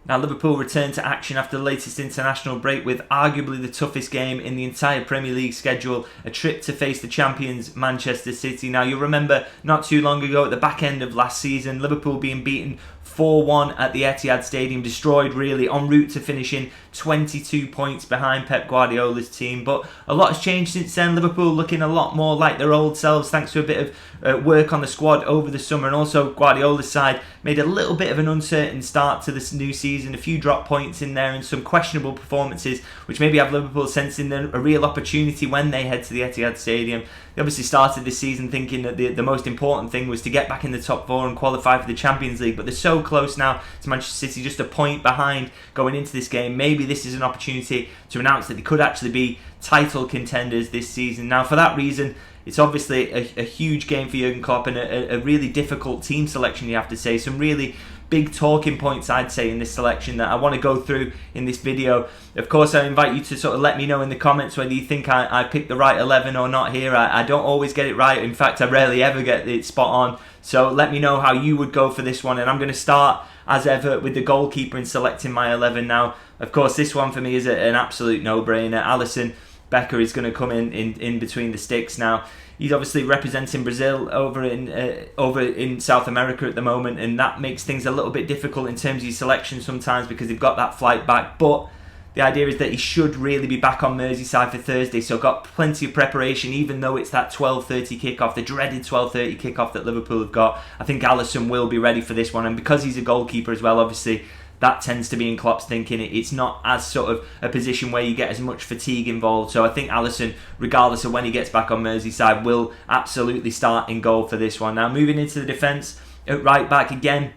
Now, Liverpool returned to action after the latest international break with arguably the toughest game in the entire Premier League schedule, a trip to face the champions Manchester City. Now, you'll remember not too long ago at the back end of last season, Liverpool being beaten 4-1 at the Etihad Stadium, destroyed really, en route to finishing 22 points behind Pep Guardiola's team. But a lot has changed since then. Liverpool looking a lot more like their old selves thanks to a bit of work on the squad over the summer, and also Guardiola's side made a little bit of an uncertain start to this new season, a few drop points in there and some questionable performances which maybe have Liverpool sensing a real opportunity when they head to the Etihad Stadium. They obviously started this season thinking that the most important thing was to get back in the top four and qualify for the Champions League, but they're so close now to Manchester City, just a point behind going into this game. Maybe this is an opportunity to announce that they could actually be title contenders this season. Now, for that reason, it's obviously a huge game for Jurgen Klopp and a really difficult team selection, you have to say. Some really big talking points, I'd say, in this selection that I want to go through in this video. Of course, I invite you to sort of let me know in the comments whether you think I picked the right 11 or not here. I don't always get it right. In fact, I rarely ever get it spot on. So let me know how you would go for this one. And I'm going to start, as ever, with the goalkeeper in selecting my 11 now. Of course, this one for me is an absolute no-brainer. Alisson Becker is going to come in between the sticks now. He's obviously representing Brazil over in South America at the moment, and that makes things a little bit difficult in terms of his selection sometimes because they've got that flight back. But the idea is that he should really be back on Merseyside for Thursday, so got plenty of preparation, even though it's that 12:30 kickoff, the dreaded 12:30 kickoff that Liverpool have got. I think Alisson will be ready for this one, and because he's a goalkeeper as well, obviously, that tends to be in Klopp's thinking. It's not as sort of a position where you get as much fatigue involved. So I think Alisson, regardless of when he gets back on Merseyside, will absolutely start in goal for this one. Now, moving into the defence, at right back again,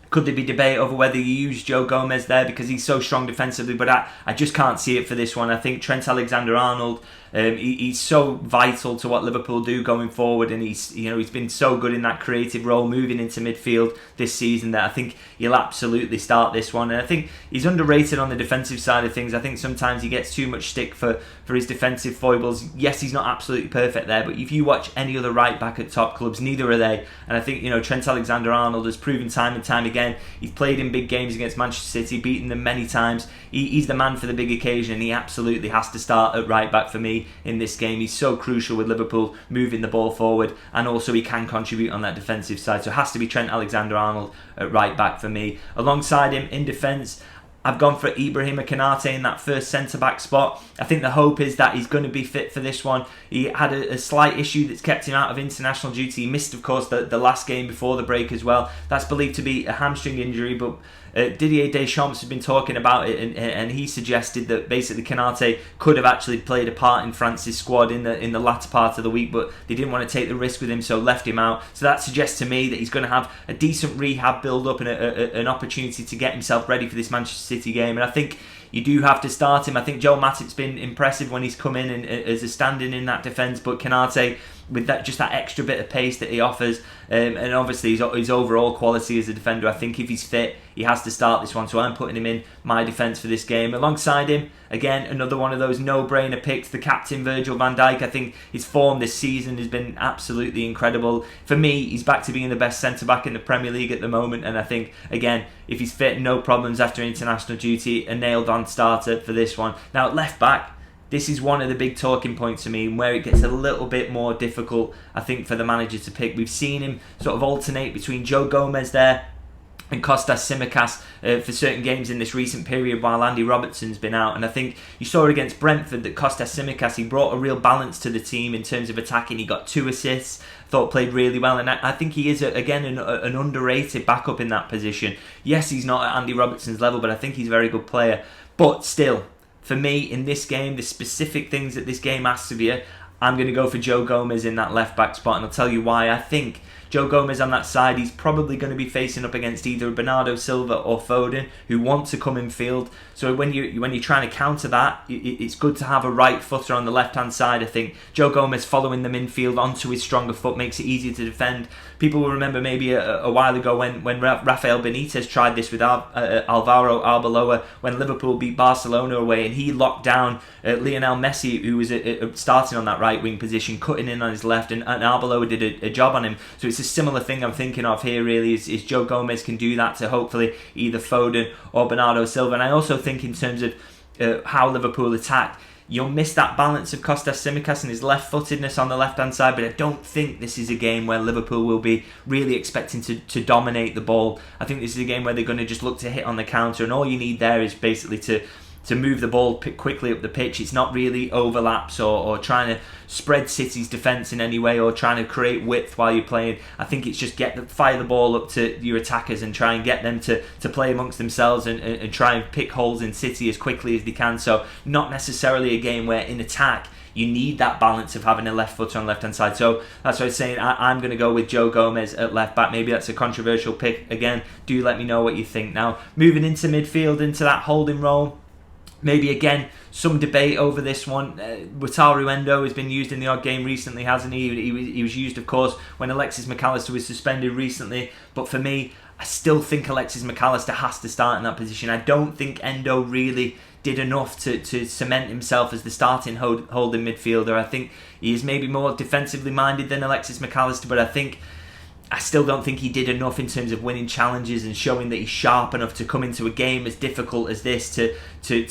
could there be debate over whether you use Joe Gomez there because he's so strong defensively, but I just can't see it for this one. I think Trent Alexander-Arnold, he's so vital to what Liverpool do going forward, and he's been so good in that creative role moving into midfield this season that I think he'll absolutely start this one. And I think he's underrated on the defensive side of things. I think sometimes he gets too much stick for his defensive foibles. Yes, he's not absolutely perfect there, but if you watch any other right back at top clubs, neither are they. And I think Trent Alexander-Arnold has proven time and time again. He's played in big games against Manchester City, beaten them many times. He's the man for the big occasion, and he absolutely has to start at right back for me in this game. He's so crucial with Liverpool moving the ball forward, and also he can contribute on that defensive side. So it has to be Trent Alexander-Arnold at right back for me. Alongside him in defence, I've gone for Ibrahima Konate in that first centre-back spot. I think the hope is that he's going to be fit for this one. He had a slight issue that's kept him out of international duty. He missed, of course, the last game before the break as well. That's believed to be a hamstring injury, but Didier Deschamps has been talking about it, and he suggested that basically Konate could have actually played a part in France's squad in the latter part of the week, but they didn't want to take the risk with him, so left him out. So that suggests to me that he's going to have a decent rehab build-up and an opportunity to get himself ready for this Manchester City game. And I think you do have to start him. I think Joel Matip's been impressive when he's come in and as a stand-in in that defence, but Konate, with that extra bit of pace that he offers, and obviously his overall quality as a defender, I think if he's fit, he has to start this one. So I'm putting him in my defence for this game. Alongside him, again, another one of those no-brainer picks, the captain Virgil van Dijk. I think his form this season has been absolutely incredible. For me, he's back to being the best centre-back in the Premier League at the moment, and I think, again, if he's fit, no problems after international duty, a nailed-on starter for this one. Now, at left-back, this is one of the big talking points for me, and where it gets a little bit more difficult, I think, for the manager to pick. We've seen him sort of alternate between Joe Gomez there and Kostas Tsimikas for certain games in this recent period while Andy Robertson's been out. And I think you saw against Brentford that Kostas Tsimikas, he brought a real balance to the team in terms of attacking. He got 2 assists, thought played really well, and I think he is, again, an underrated backup in that position. Yes, he's not at Andy Robertson's level, but I think he's a very good player. But still, for me, in this game, the specific things that this game asks of you, I'm going to go for Joe Gomez in that left-back spot, and I'll tell you why. I think Joe Gomez on that side, he's probably going to be facing up against either Bernardo Silva or Foden, who want to come in field. So when you're trying to counter that, it's good to have a right footer on the left-hand side. I think Joe Gomez following them in field onto his stronger foot makes it easier to defend. People will remember maybe a while ago when Rafael Benitez tried this with Alvaro Arbeloa when Liverpool beat Barcelona away, and he locked down Lionel Messi, who was starting on that right wing position, cutting in on his left, and Arbeloa did a job on him. So it's the similar thing I'm thinking of here really is Joe Gomez can do that to hopefully either Foden or Bernardo Silva. And I also think in terms of how Liverpool attack, you'll miss that balance of Kostas Tsimikas and his left-footedness on the left-hand side, but I don't think this is a game where Liverpool will be really expecting to dominate the ball. I think this is a game where they're going to just look to hit on the counter, and all you need there is basically to move the ball quickly up the pitch. It's not really overlaps or trying to spread City's defence in any way or trying to create width while you're playing. I think it's just fire the ball up to your attackers and try and get them to play amongst themselves and try and pick holes in City as quickly as they can. So not necessarily a game where in attack you need that balance of having a left foot on the left hand side. So that's what I was saying. I'm going to go with Joe Gomez at left back. Maybe that's a controversial pick. Again, do let me know what you think. Now, moving into midfield, into that holding role, maybe again some debate over this one. Wataru Endo has been used in the odd game recently, hasn't he? He was used, of course, when Alexis McAllister was suspended recently. But for me, I still think Alexis McAllister has to start in that position. I don't think Endo really did enough to cement himself as the starting holding midfielder. I think he is maybe more defensively minded than Alexis McAllister, but I still don't think he did enough in terms of winning challenges and showing that he's sharp enough to come into a game as difficult as this to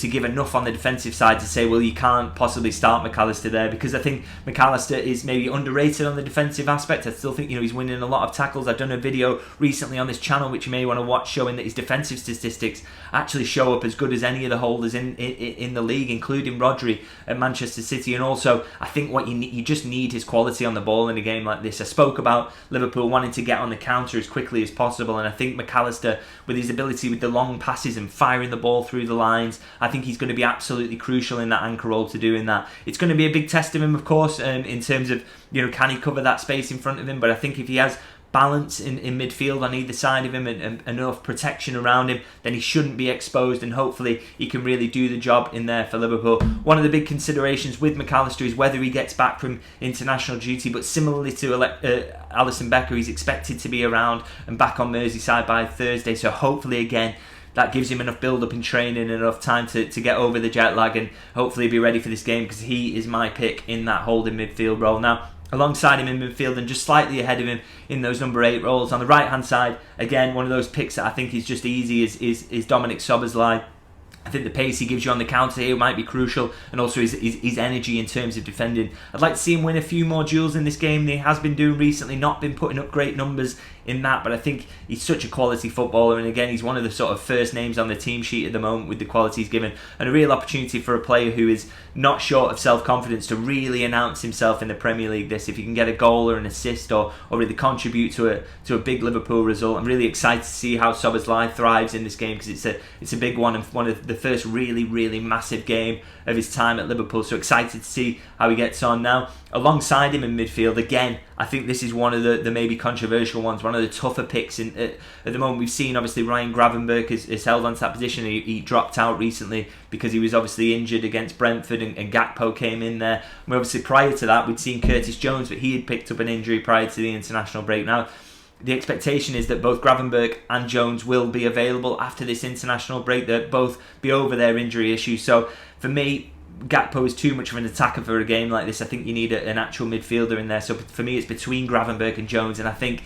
give enough on the defensive side to say, well, you can't possibly start McAllister there, because I think McAllister is maybe underrated on the defensive aspect. I still think he's winning a lot of tackles. I've done a video recently on this channel which you may want to watch showing that his defensive statistics actually show up as good as any of the holders in the league, including Rodri at Manchester City. And also I think what you just need his quality on the ball in a game like this. I spoke about Liverpool wanting to get on the counter as quickly as possible, and I think McAllister, with his ability with the long passes and firing the ball through the lines, I think he's going to be absolutely crucial in that anchor role to doing that. It's going to be a big test of him, of course, in terms of can he cover that space in front of him, but I think if he has balance in midfield on either side of him and enough protection around him, then he shouldn't be exposed, and hopefully he can really do the job in there for Liverpool. One of the big considerations with McAllister is whether he gets back from international duty, but similarly to Alisson Becker, he's expected to be around and back on Merseyside by Thursday, so hopefully again that gives him enough build-up in training and enough time to get over the jet lag and hopefully be ready for this game, because he is my pick in that holding midfield role. Now, alongside him in midfield and just slightly ahead of him in those number 8 roles, on the right-hand side, again, one of those picks that I think is just easy is Dominic Szoboszlai. I think the pace he gives you on the counter here might be crucial, and also his energy in terms of defending. I'd like to see him win a few more duels in this game than he has been doing recently, not been putting up great numbers in that, but I think he's such a quality footballer, and again, he's one of the sort of first names on the team sheet at the moment with the quality he's given, and a real opportunity for a player who is not short of self-confidence to really announce himself in the Premier League. If he can get a goal or an assist or really contribute to a big Liverpool result, I'm really excited to see how Szoboszlai thrives in this game, because it's a big one and one of the first really, really massive game of his time at Liverpool, so excited to see how he gets on. Now, alongside him in midfield, again, I think this is one of the maybe controversial ones, one of the tougher picks at the moment. We've seen obviously Ryan Gravenberch is held onto that position. He dropped out recently because he was obviously injured against Brentford, and Gakpo came in there. And obviously prior to that we'd seen Curtis Jones, but he had picked up an injury prior to the international break. Now, the expectation is that both Gravenberch and Jones will be available after this international break. They'll both be over their injury issues. So for me, Gakpo is too much of an attacker for a game like this. I think you need an actual midfielder in there. So for me, it's between Gravenberch and Jones, and I think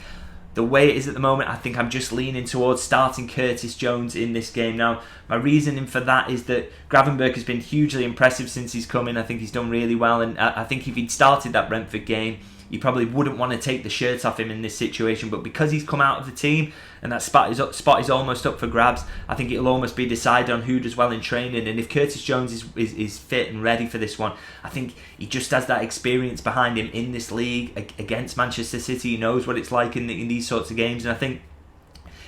the way it is at the moment, I think I'm just leaning towards starting Curtis Jones in this game. Now, my reasoning for that is that Gravenberch has been hugely impressive since he's come in. I think he's done really well, and I think if he'd started that Brentford game, you probably wouldn't want to take the shirt off him in this situation, but because he's come out of the team and that spot is almost up for grabs, I think it'll almost be decided on who does well in training. And if Curtis Jones is fit and ready for this one, I think he just has that experience behind him in this league against Manchester City. He knows what it's like in these sorts of games, and I think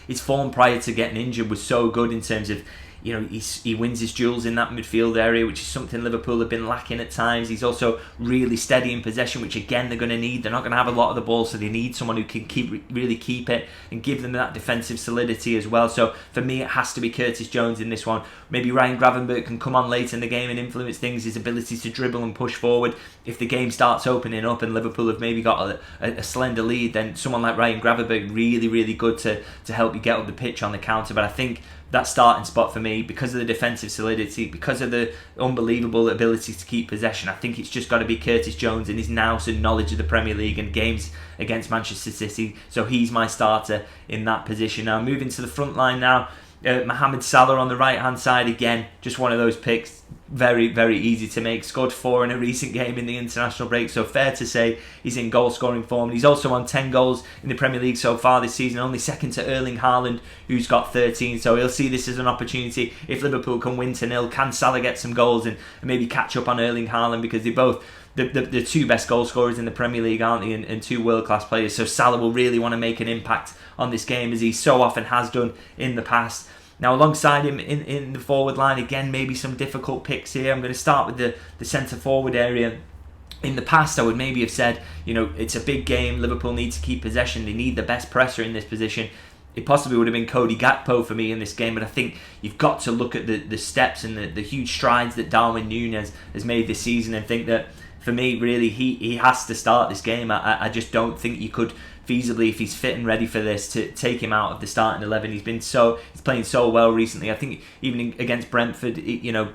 his form prior to getting injured was so good in terms of, he wins his duels in that midfield area, which is something Liverpool have been lacking at times. He's also really steady in possession, which again they're going to need. They're not going to have a lot of the ball, so they need someone who can really keep it and give them that defensive solidity as well. So for me, it has to be Curtis Jones in this one. Maybe Ryan Gravenberch can come on late in the game and influence things, his ability to dribble and push forward. If the game starts opening up and Liverpool have maybe got a slender lead, then someone like Ryan Gravenberch really, really good to help you get up the pitch on the counter. But I think that starting spot for me, because of the defensive solidity, because of the unbelievable ability to keep possession. I think it's just got to be Curtis Jones and his nous and knowledge of the Premier League and games against Manchester City. So he's my starter in that position. Now moving to the front line now, Mohamed Salah on the right hand side, again just one of those picks, very very easy to make. Scored 4 in a recent game in the international break, so fair to say he's in goal scoring form. He's also on 10 goals in the Premier League so far this season, only second to Erling Haaland, who's got 13. So he'll see this as an opportunity. If Liverpool can win 2-0, can Salah get some goals and maybe catch up on Erling Haaland, because they both the two best goal scorers in the Premier League, aren't they, and two world-class players. So Salah will really want to make an impact on this game, as he so often has done in the past. Now alongside him in the forward line, again maybe some difficult picks here. I'm going to start with the centre forward area. In the past I would maybe have said, it's a big game, Liverpool need to keep possession, they need the best presser in this position. It possibly would have been Cody Gakpo for me in this game, but I think you've got to look at the steps and the huge strides that Darwin Núñez has made this season, and think that for me really he has to start this game. I just don't think you could feasibly, if he's fit and ready for this, to take him out of the starting 11. He's playing so well recently. I think even against Brentford,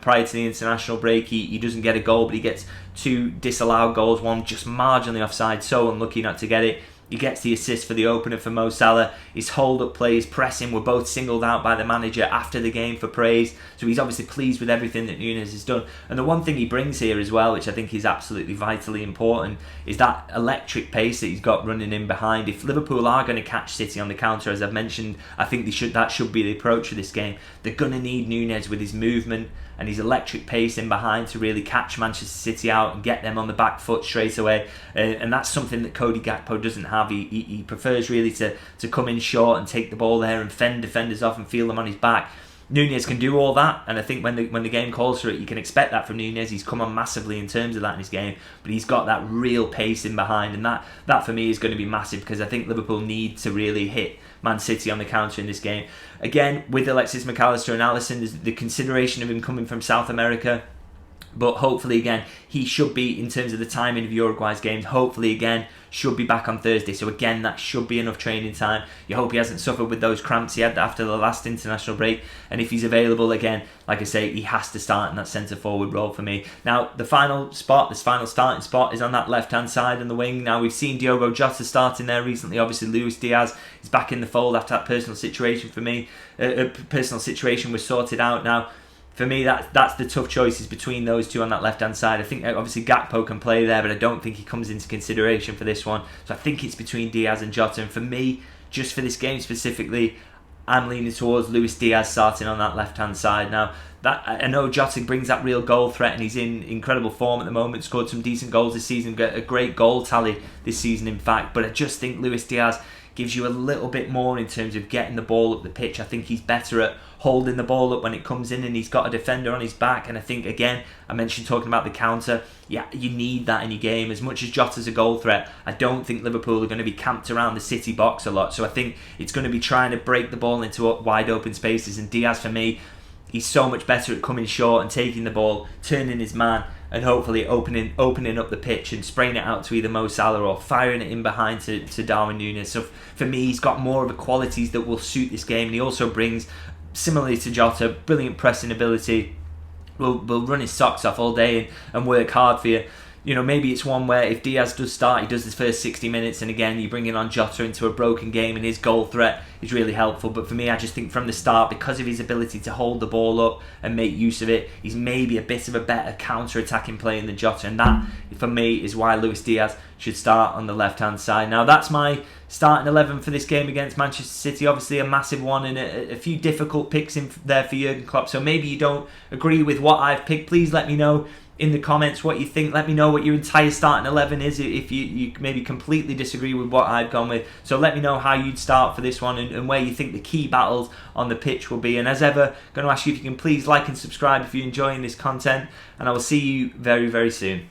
prior to the international break, he doesn't get a goal, but he gets 2 disallowed goals, one just marginally offside, so unlucky not to get it. He gets the assist for the opener for Mo Salah. His hold-up play, his pressing were both singled out by the manager after the game for praise. So he's obviously pleased with everything that Núñez has done. And the one thing he brings here as well, which I think is absolutely vitally important, is that electric pace that he's got running in behind. If Liverpool are going to catch City on the counter, as I've mentioned, I think that should be the approach for this game. They're going to need Núñez with his movement and his electric pace in behind to really catch Manchester City out and get them on the back foot straight away. And that's something that Cody Gakpo doesn't have. He prefers really to come in short and take the ball there and fend defenders off and feel them on his back. Núñez can do all that, and I think when the game calls for it, you can expect that from Núñez. He's come on massively in terms of that in his game, but he's got that real pace in behind, and that for me is going to be massive, because I think Liverpool need to really hit Man City on the counter in this game. Again, with Alexis McAllister and Alisson, there's the consideration of him coming from South America, but hopefully again he should be, in terms of the timing of Uruguay's games, hopefully again should be back on Thursday. So again, that should be enough training time. You hope he hasn't suffered with those cramps he had after the last international break, and if he's available again, like I say, he has to start in that centre forward role for me. Now the final starting spot is on that left hand side on the wing. Now we've seen Diogo Jota starting there recently. Obviously Luis Diaz is back in the fold after that personal situation for me. Personal situation was sorted out now. For me, that's the tough choices between those two on that left-hand side. I think obviously Gakpo can play there, but I don't think he comes into consideration for this one. So I think it's between Diaz and Jota. And for me, just for this game specifically, I'm leaning towards Luis Diaz starting on that left-hand side. Now, I know Jota brings that real goal threat, and he's in incredible form at the moment. Scored some decent goals this season, got a great goal tally this season, in fact. But I just think Luis Diaz gives you a little bit more in terms of getting the ball up the pitch. I think he's better at holding the ball up when it comes in, and he's got a defender on his back. And I think, again, I mentioned talking about the counter. Yeah, you need that in your game. As much as Jota's a goal threat, I don't think Liverpool are going to be camped around the City box a lot. So I think it's going to be trying to break the ball into wide open spaces. And Diaz, for me, he's so much better at coming short and taking the ball, turning his man, and hopefully opening up the pitch and spraying it out to either Mo Salah or firing it in behind to Darwin Núñez. So for me, he's got more of the qualities that will suit this game, and he also brings, similarly to Jota, brilliant pressing ability. Will run his socks off all day and work hard for you. Maybe it's one where if Diaz does start, he does his first 60 minutes, and again, you bring in on Jota into a broken game, and his goal threat is really helpful. But for me, I just think from the start, because of his ability to hold the ball up and make use of it, he's maybe a bit of a better counter-attacking player than Jota, and that, for me, is why Luis Diaz should start on the left-hand side. Now, that's my starting 11 for this game against Manchester City. Obviously, a massive one, and a few difficult picks in there for Jurgen Klopp. So maybe you don't agree with what I've picked. Please let me know in the comments what you think. Let me know what your entire starting 11 is, if you maybe completely disagree with what I've gone with. So let me know how you'd start for this one, and where you think the key battles on the pitch will be. And as ever, I'm going to ask you if you can please like and subscribe if you're enjoying this content, and I will see you very, very soon.